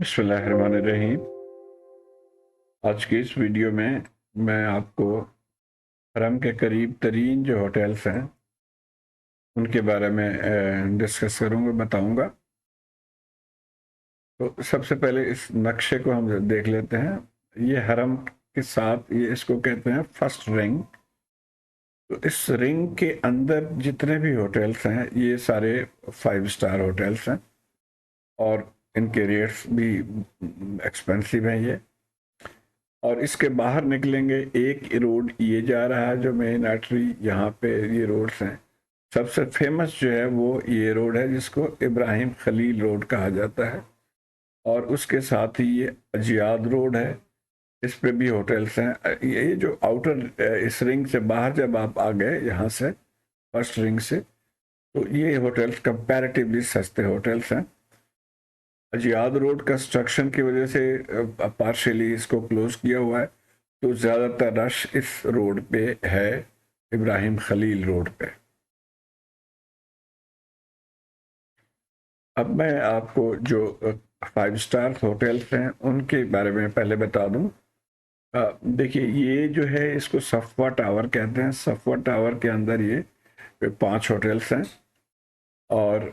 बिस्मिल्लाहिर्रहमानिर्रहीम। आज की इस वीडियो में मैं आपको हरम के करीब तरीन जो होटल्स हैं उनके बारे में डिस्कस करूँगा, बताऊँगा। तो सबसे पहले इस नक्शे को हम देख लेते हैं। ये हरम के साथ, ये इसको कहते हैं फर्स्ट रिंग। तो इस रिंग के अंदर जितने भी होटल्स हैं ये सारे 5 स्टार होटल्स हैं और इनके रेट्स भी एक्सपेंसिव हैं ये। और इसके बाहर निकलेंगे, एक रोड ये जा रहा है जो मेन आर्टरी, यहाँ पे ये रोड्स हैं। सबसे फेमस जो है वो ये रोड है जिसको इब्राहिम खलील रोड कहा जाता है, और उसके साथ ही ये अजियाद रोड है, इस पे भी होटल्स हैं। ये जो आउटर इस रिंग से बाहर जब आप आ गए यहाँ से फर्स्ट रिंग से, तो ये होटल्स कंपैरेटिवली सस्ते होटल्स हैं। अजियाद रोड कंस्ट्रक्शन की वजह से पार्शियली इसको क्लोज किया हुआ है, तो ज़्यादातर रश इस रोड पे है, इब्राहिम खलील रोड पे। अब मैं आपको जो 5 स्टार होटल्स हैं उनके बारे में पहले बता दूं। देखिए, ये जो है इसको सफ़वा टावर कहते हैं। सफ़वा टावर के अंदर ये 5 होटल्स हैं, और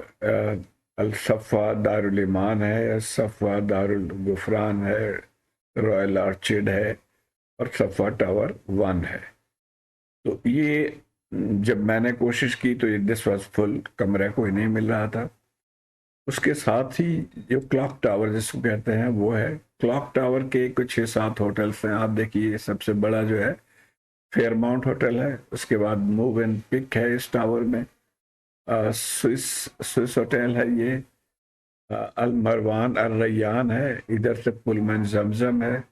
अल सफ़ा दारुल ईमान है, सफ़वा दारुल गुफरान है, रॉयल आर्चिड है, और सफ़ा टावर 1 है। तो ये जब मैंने कोशिश की तो ये दिस वाज फुल, कमरा कोई नहीं मिल रहा था। उसके साथ ही जो क्लॉक टावर जिसको कहते हैं वो है। क्लॉक टावर के कुछ 6-7 होटल्स हैं। आप देखिए, सबसे बड़ा जो है फेयरमाउंट होटल है, उसके बाद मूव एंड पिक है इस टावर में, स्विस स्विस होटल है ये, अल मरवान अल रैयान है, इधर से पुलमन जमजम है,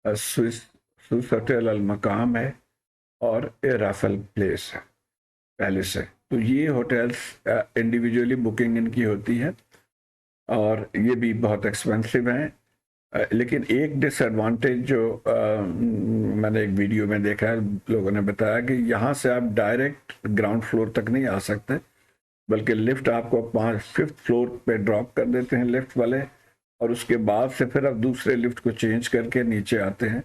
स्विस स्विस होटल अल मकाम है, और ए राफेल प्लेस है पहले से। तो ये होटल्स इंडिविजुअली बुकिंग इनकी होती है, और ये भी बहुत एक्सपेंसिव हैं। लेकिन एक डिसएडवांटेज जो मैंने एक वीडियो में देखा है, लोगों ने बताया कि यहाँ से आप डायरेक्ट ग्राउंड फ्लोर तक नहीं आ सकते, बल्कि लिफ्ट आपको 5th फ्लोर पे ड्रॉप कर देते हैं लिफ्ट वाले, और उसके बाद से फिर आप दूसरे लिफ्ट को चेंज करके नीचे आते हैं।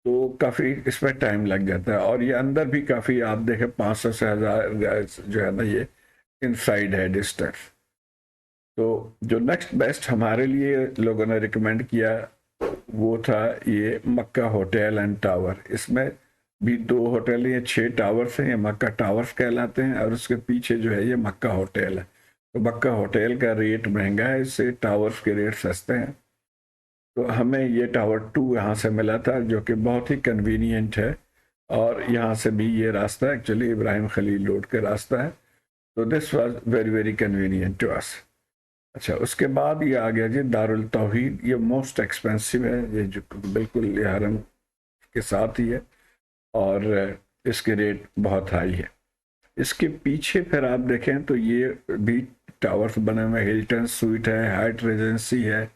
तो काफ़ी इसमें टाइम लग जाता है, और ये अंदर भी काफ़ी, आप देखें 500 से 1000 जो है ना, ये इनसाइड है डिस्टेंस। तो जो नेक्स्ट बेस्ट हमारे लिए लोगों ने रिकमेंड किया वो था ये मक्का होटल एंड टावर। इसमें भी 2 होटल, ये 6 टावर्स हैं, ये मक्का टावर्स कहलाते हैं, और उसके पीछे जो है ये मक्का होटल है। तो मक्का होटल का रेट महंगा है, इससे टावर्स के रेट सस्ते हैं। तो हमें ये टावर 2 यहाँ से मिला था, जो कि बहुत ही कन्वीनियंट है, और यहाँ से भी ये रास्ता एक्चुअली इब्राहिम खलील रोड का रास्ता है। तो this was very very convenient to us. अच्छा, उसके बाद ये आ गया जी दारुल तौहीद। ये मोस्ट एक्सपेंसिव है, ये जो बिल्कुल ये हरम के साथ ही है, और इसके रेट बहुत हाई है। इसके पीछे फिर आप देखें तो ये भी टावर्स बने हुए, हिल्टन स्वीट है, हाइट रेजेंसी है,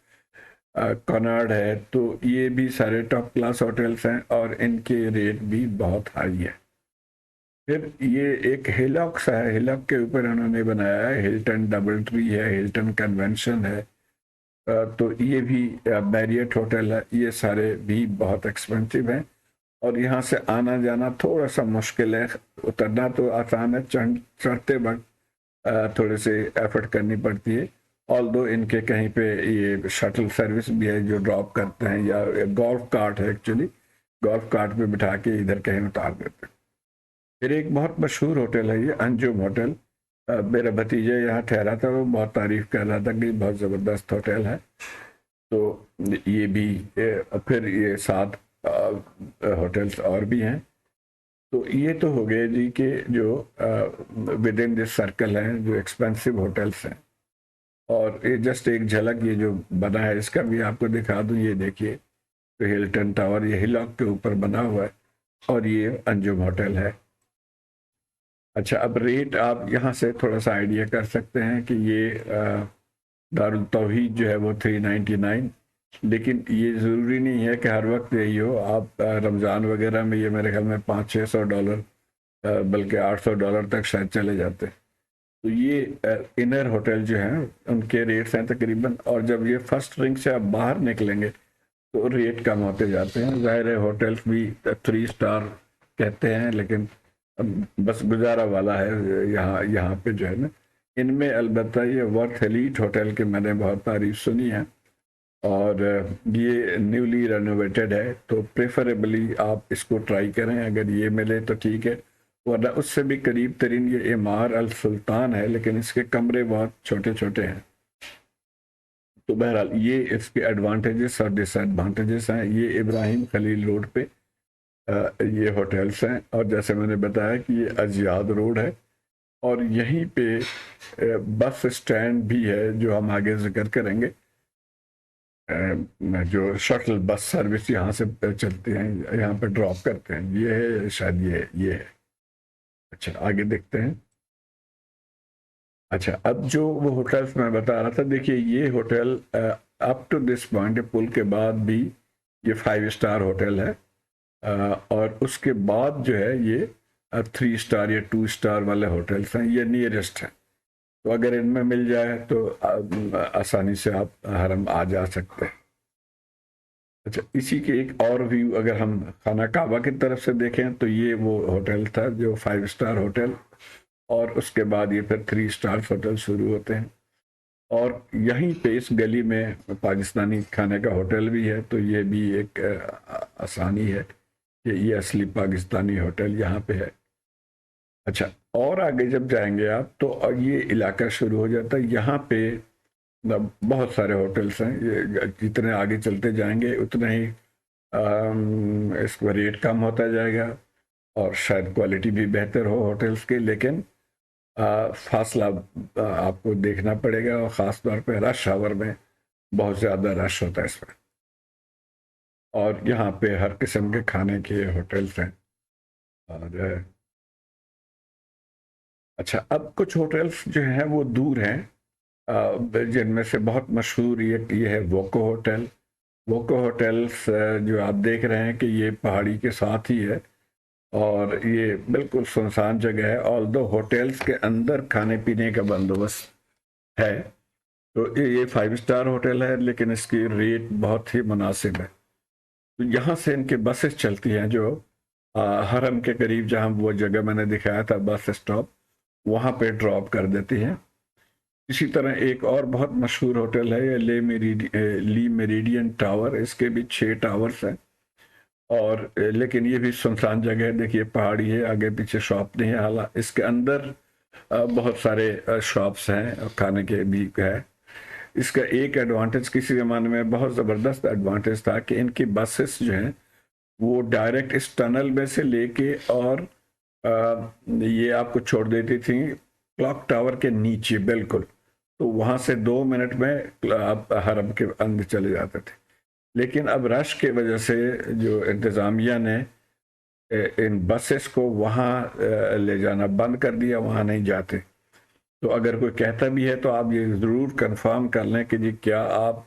कॉनॉर्ड है। तो ये भी सारे टॉप क्लास होटल्स हैं, और इनके रेट भी बहुत हाई है। फिर ये एक हिलॉक सा है, हिलॉक के ऊपर उन्होंने बनाया है, हिल्टन डबल ट्री है, हिल्टन कन्वेंशन है। तो ये भी मैरियट होटल है। ये सारे भी बहुत एक्सपेंसिव हैं, और यहाँ से आना जाना थोड़ा सा मुश्किल है। उतरना तो आसान है, चढ़ते वक्त थोड़े से एफर्ट करनी पड़ती है। ऑल दो इनके कहीं पे ये शटल सर्विस भी है जो ड्रॉप करते हैं, या गोल्फ कार्ट है एक्चुअली, गोल्फ कार्ट पे बिठा के इधर कहीं उतार देते हैं। फिर एक बहुत मशहूर होटल है ये अंजुम होटल। मेरा भतीजा यहाँ ठहरा था, वो बहुत तारीफ कर रहा था कि बहुत ज़बरदस्त होटल है। तो ये भी फिर ये 7 होटल्स और भी हैं। तो ये तो हो गए जी कि जो विद इन दिस सर्कल हैं जो एक्सपेंसिव होटल्स हैं। और ये जस्ट एक झलक ये जो बना है इसका भी आपको दिखा दूं। ये देखिए, तो हिल्टन टावर ये हिलॉक के ऊपर बना हुआ है, और ये अंजुम होटल है। अच्छा, अब रेट आप यहाँ से थोड़ा सा आइडिया कर सकते हैं कि ये दारुल तौहीद जो है वो 399। लेकिन ये ज़रूरी नहीं है कि हर वक्त यही हो। आप रमज़ान वगैरह में ये मेरे ख्याल में $500-600, बल्कि $800 तक शायद चले जाते हैं। तो ये इनर होटल जो हैं उनके रेट्स हैं तकरीबन, और जब ये फर्स्ट रिंग से आप बाहर निकलेंगे तो रेट कम होते जाते हैं। ज़ाहिर है होटल्स भी 3 स्टार कहते हैं, लेकिन अब बस गुजारा वाला है यहाँ यहाँ पे जो है ना। इनमें अलबत्ता ये वर्थ एलीट होटल के मैंने बहुत तारीफ सुनी है, और ये न्यूली रेनोवेटेड है, तो प्रेफरेबली आप इसको ट्राई करें। अगर ये मिले तो ठीक है, वरना उससे भी करीब तरीन ये इमार अल सुल्तान है, लेकिन इसके कमरे बहुत छोटे छोटे हैं। तो बहरहाल ये इसके एडवांटेजेस और डिसएडवांटेजेस हैं। ये इब्राहिम खलील रोड पे ये होटल्स हैं, और जैसे मैंने बताया कि ये अजियाद रोड है, और यहीं पे बस स्टैंड भी है जो हम आगे जिक्र करेंगे। जो शटल बस सर्विस यहाँ से चलती हैं, यहाँ पे ड्रॉप करते हैं, ये है शायद, ये है। अच्छा आगे देखते हैं। अच्छा, अब जो वो होटल्स मैं बता रहा था, देखिए ये hotel up to this point पुल के बाद भी ये 5 स्टार होटल है, और उसके बाद जो है ये 3 स्टार या 2 स्टार वाले होटल्स हैं, ये नियरेस्ट हैं। तो अगर इनमें मिल जाए तो आसानी से आप हरम आ जा सकते हैं। अच्छा, इसी के एक और व्यू अगर हम खाना काबा की तरफ से देखें तो ये वो होटल था जो 5 स्टार होटल, और उसके बाद ये फिर 3 स्टार होटल शुरू होते हैं। और यहीं पे इस गली में पाकिस्तानी खाने का होटल भी है, तो ये भी एक आसानी है कि ये असली पाकिस्तानी होटल यहाँ पे है। अच्छा, और आगे जब जाएंगे आप तो ये इलाका शुरू हो जाता है। यहाँ पे बहुत सारे होटल्स हैं, ये जितने आगे चलते जाएंगे उतना ही इसका रेट कम होता जाएगा, और शायद क्वालिटी भी बेहतर हो होटल्स की, लेकिन फासला आपको देखना पड़ेगा, और ख़ास तौर पे रश आवर में बहुत ज़्यादा रश होता है इसमें। और यहाँ पे हर किस्म के खाने के होटल्स हैं। और अच्छा, अब कुछ होटल्स जो हैं वो दूर हैं, जिनमें से बहुत मशहूर ये है वोको होटल। वोको होटल्स जो आप देख रहे हैं कि ये पहाड़ी के साथ ही है, और ये बिल्कुल सुनसान जगह है। ऑल दो होटल्स के अंदर खाने पीने का बंदोबस्त है, तो ये 5 स्टार होटल है, लेकिन इसकी रेट बहुत ही मुनासिब है। तो यहाँ से इनके बसेस चलती हैं जो हरम के करीब, जहाँ वो जगह मैंने दिखाया था बस स्टॉप, वहाँ पे ड्रॉप कर देती हैं। इसी तरह एक और बहुत मशहूर होटल है, ये ली मेरिडियन टावर। इसके भी 6 टावर्स हैं, और लेकिन ये भी सुनसान जगह है। देखिए पहाड़ी है, आगे पीछे शॉप नहीं है, हालांकि इसके अंदर बहुत सारे शॉप्स हैं और खाने के भी है। इसका एक एडवांटेज किसी ज़माने में बहुत ज़बरदस्त एडवांटेज था कि इनकी बसेस जो हैं वो डायरेक्ट इस टनल में से लेके और ये आपको छोड़ देती थी क्लॉक टावर के नीचे बिल्कुल, तो वहाँ से 2 मिनट में आप हरम के अंदर चले जाते थे। लेकिन अब रश के वजह से जो इंतज़ामिया ने इन बसेस को वहाँ ले जाना बंद कर दिया, वहाँ नहीं जाते। तो अगर कोई कहता भी है तो आप ये ज़रूर कंफर्म कर लें कि जी क्या आप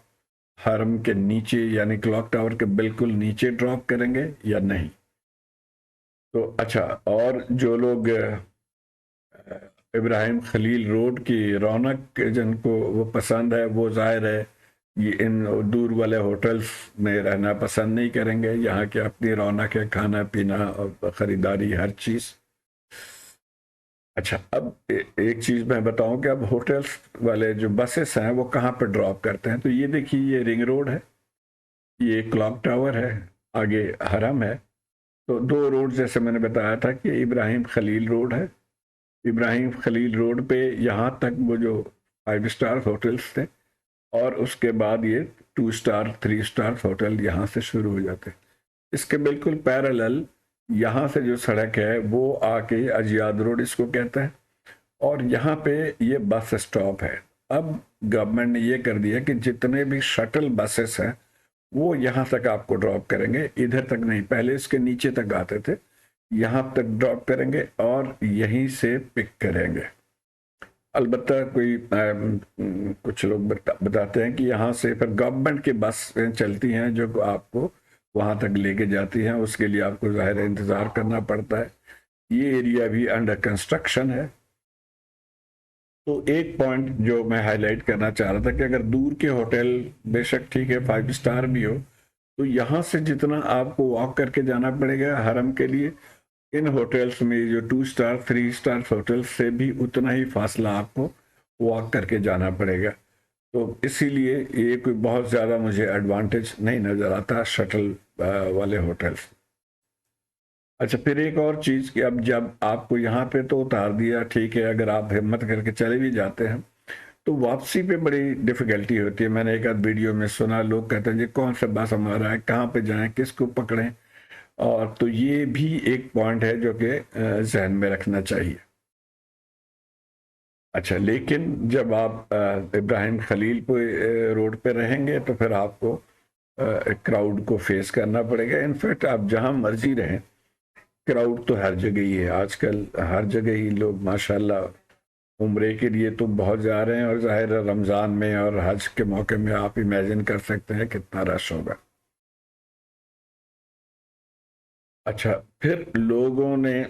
हरम के नीचे यानी क्लॉक टावर के बिल्कुल नीचे ड्रॉप करेंगे या नहीं। तो अच्छा, और जो लोग इब्राहिम खलील रोड की रौनक जिनको वो पसंद है, वो जाहिर है ये इन दूर वाले होटल्स में रहना पसंद नहीं करेंगे। यहाँ की अपनी रौनक है, खाना पीना और ख़रीदारी हर चीज़। अच्छा, अब एक चीज़ मैं बताऊं कि अब होटल्स वाले जो बसेस हैं वो कहाँ पर ड्रॉप करते हैं। तो ये देखिए, ये रिंग रोड है, ये क्लॉक टावर है, आगे हरम है। तो 2 रोड जैसे मैंने बताया था कि इब्राहिम खलील रोड है। इब्राहिम खलील रोड पे यहाँ तक वो जो 5 स्टार होटल्स थे, और उसके बाद ये 2 स्टार 3 स्टार होटल यहाँ से शुरू हो जाते हैं। इसके बिल्कुल पैरेलल यहाँ से जो सड़क है वो आके अजियाद रोड इसको कहता है, और यहाँ पे ये बस स्टॉप है। अब गवर्नमेंट ने ये कर दिया कि जितने भी शटल बसेस हैं वो यहाँ तक आपको ड्रॉप करेंगे, इधर तक नहीं। पहले इसके नीचे तक आते थे, यहाँ तक ड्रॉप करेंगे और यहीं से पिक करेंगे। अलबत्ता कोई कुछ लोग बताते हैं कि यहाँ से फिर गवर्नमेंट की बस चलती हैं जो आपको वहाँ तक लेके जाती हैं, उसके लिए आपको ज़ाहिर इंतज़ार करना पड़ता है। ये एरिया भी अंडर कंस्ट्रक्शन है। तो एक पॉइंट जो मैं हाईलाइट करना चाह रहा था कि अगर दूर के होटल बेशक ठीक है 5 स्टार भी हो, तो यहाँ से जितना आपको वॉक करके जाना पड़ेगा हरम के लिए, इन होटल्स में जो 2 स्टार 3 स्टार होटल्स से भी उतना ही फासला आपको वॉक करके जाना पड़ेगा। तो इसीलिए ये कोई बहुत ज़्यादा मुझे एडवांटेज नहीं नज़र आता शटल वाले होटल्स। अच्छा, फिर एक और चीज़ कि अब जब आपको यहाँ पे तो उतार दिया ठीक है, अगर आप हिम्मत करके चले भी जाते हैं तो वापसी पे बड़ी डिफिकल्टी होती है। मैंने एक आध वीडियो में सुना, लोग कहते हैं जी कौन सा बस हमारा है, कहाँ पे जाएं, किसको पकड़ें। और तो ये भी एक पॉइंट है जो कि जहन में रखना चाहिए। अच्छा, लेकिन जब आप इब्राहिम खलील पे रोड पे रहेंगे तो फिर आपको क्राउड को फेस करना पड़ेगा। इनफैक्ट आप जहां मर्जी रहें, क्राउड तो हर जगह ही है आजकल, हर जगह ही लोग माशाल्लाह उम्रे के लिए तो बहुत जा रहे हैं, और जाहिर है रमज़ान में और हज के मौके में आप इमेजिन कर सकते हैं कितना रश होगा। अच्छा, फिर लोगों ने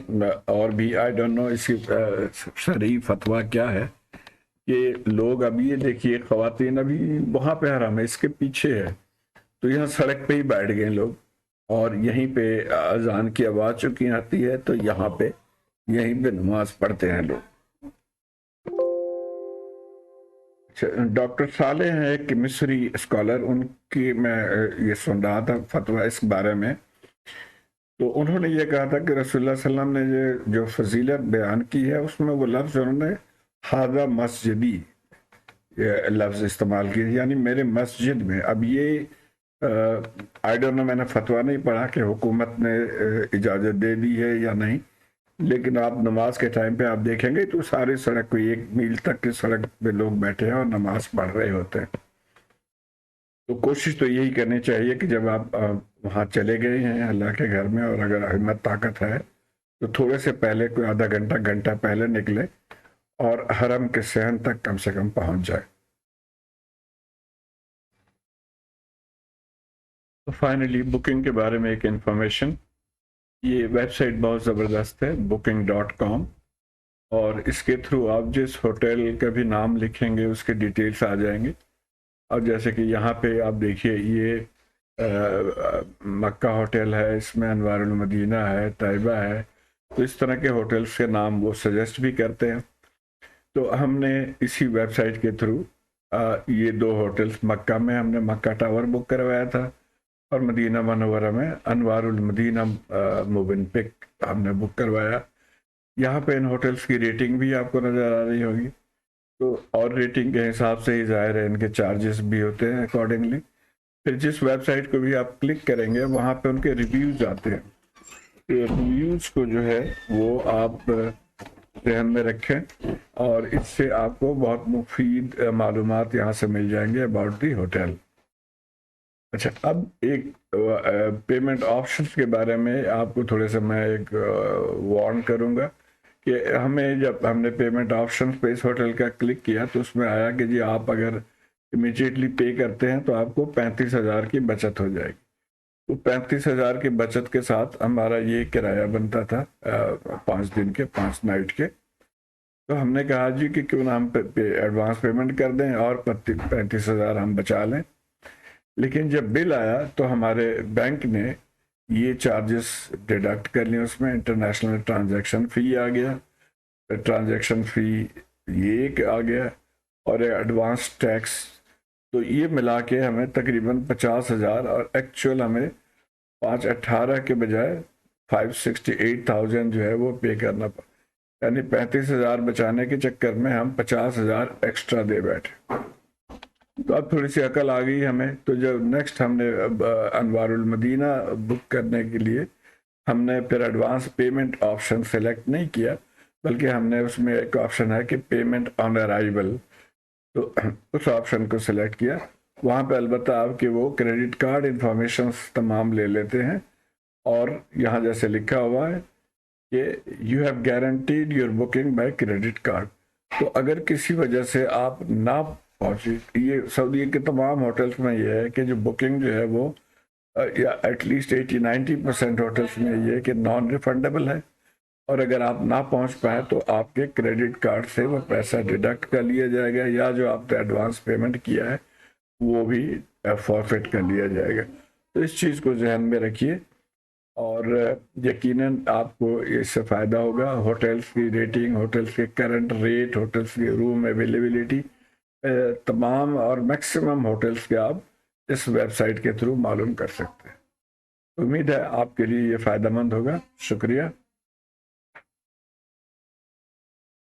और भी आई डोंट नो इसकी शरई फतवा क्या है कि लोग, अभी ये देखिए ख्वातीन अभी वहां पे हराम है, इसके पीछे है, तो यहाँ सड़क पे ही बैठ गए लोग, और यहीं पे अजान की आवाज चुकी आती है तो यहाँ पे यहीं पे नमाज पढ़ते हैं लोग। डॉक्टर साले हैं एक मिस्री स्कॉलर, उनकी मैं ये सुन रहा था फतवा इस बारे में। तो उन्होंने ये कहा था कि रसूलुल्लाह सल्लल्लाहु अलैहि वसल्लम ने जो फजीलत बयान की है उसमें वो लफ्ज़ उन्होंने हादा मस्जिदी ये लफ्ज़ इस्तेमाल किए, यानी मेरे मस्जिद में। अब ये आई डोंट नो, मैंने फतवा नहीं पढ़ा कि हुकूमत ने इजाज़त दे दी है या नहीं, लेकिन आप नमाज के टाइम पे आप देखेंगे तो सारी सड़क को 1 मील तक की सड़क पे लोग बैठे हैं और नमाज पढ़ रहे होते हैं। तो कोशिश तो यही करनी चाहिए कि जब आप वहाँ चले गए हैं अल्लाह के घर में, और अगर हिम्मत ताकत है तो थोड़े से पहले, कोई आधा घंटा घंटा पहले निकले और हरम के सहन तक कम से कम पहुंच जाए। तो फाइनली बुकिंग के बारे में एक इंफॉर्मेशन, ये वेबसाइट बहुत ज़बरदस्त है booking.com, और इसके थ्रू आप जिस होटल का भी नाम लिखेंगे उसके डिटेल्स आ जाएंगे। अब जैसे कि यहाँ पे आप देखिए, ये मक्का होटल है, इसमें अनवारुल मदीना है, तैयबा है, तो इस तरह के होटल्स के नाम वो सजेस्ट भी करते हैं। तो हमने इसी वेबसाइट के थ्रू ये 2 होटल्स, मक्का में हमने मक्का टावर बुक करवाया था, और मदीना मनव्वरा में अनवारुल मदीना मुबिन पिक हमने बुक करवाया। यहाँ पे इन होटल्स की रेटिंग भी आपको नज़र आ रही होगी, तो और रेटिंग के हिसाब से ही जाहिर है इनके चार्जेस भी होते हैं अकॉर्डिंगली। फिर जिस वेबसाइट को भी आप क्लिक करेंगे वहाँ पे उनके रिव्यूज आते हैं, रिव्यूज को जो है वो आप ध्यान में रखें, और इससे आपको बहुत मुफीद मालूमात यहाँ से मिल जाएंगे अबाउट दी होटल। अच्छा, अब एक पेमेंट ऑप्शंस के बारे में आपको थोड़े से मैं एक वार्न करूँगा कि हमें, जब हमने पेमेंट ऑप्शंस पे इस होटल का क्लिक किया तो उसमें आया कि जी आप अगर इमीडिएटली पे करते हैं तो आपको 35,000 की बचत हो जाएगी। तो 35,000 की बचत के साथ हमारा ये किराया बनता था 5 दिन के 5 नाइट के। तो हमने कहा जी कि क्यों ना हम एडवांस पेमेंट कर दें और 35,000 हम बचा लें। लेकिन जब बिल आया तो हमारे बैंक ने ये चार्जेस डिडक्ट कर लिए, उसमें इंटरनेशनल ट्रांजैक्शन फ़ी आ गया, ट्रांजैक्शन फ़ी ये एक आ गया, और एडवांस टैक्स। तो ये मिला के हमें तकरीबन 50,000, और एक्चुअल हमें 518 के बजाय 568,000 जो है वो पे करना पड़ा, यानी 35,000 बचाने के चक्कर में हम 50,000 एक्स्ट्रा दे बैठे। तो अब थोड़ी सी अकल आ गई हमें, तो जब नेक्स्ट हमने अनवारुल मदीना बुक करने के लिए हमने फिर एडवांस पेमेंट ऑप्शन सेलेक्ट नहीं किया, बल्कि हमने उसमें एक ऑप्शन है कि पेमेंट ऑन अराइवल, तो उस ऑप्शन को सिलेक्ट किया। वहाँ पे अलबत्ता आपके वो क्रेडिट कार्ड इंफॉर्मेशन तमाम ले लेते हैं, और यहाँ जैसे लिखा हुआ है कि you have guaranteed your booking by credit card. तो अगर किसी वजह से आप ना पहुँचे, ये सऊदी के तमाम होटल्स में ये है कि जो बुकिंग जो है वो या एटलीस्ट 80-90% होटल्स में ये है कि नॉन रिफंडेबल है। और अगर आप ना पहुंच पाए तो आपके क्रेडिट कार्ड से वो पैसा डिडक्ट कर लिया जाएगा, या जो आपने एडवांस पेमेंट किया है वो भी फॉरफिट कर लिया जाएगा। तो इस चीज़ को ध्यान में रखिए, और यकीनन आपको इससे फ़ायदा होगा। होटल्स की रेटिंग, होटल्स के करंट रेट, होटल्स की रूम अवेलेबिलिटी, तमाम और मैक्सिमम होटल्स के आप इस वेबसाइट के थ्रू मालूम कर सकते हैं। उम्मीद है आपके लिए ये फ़ायदेमंद होगा। शुक्रिया।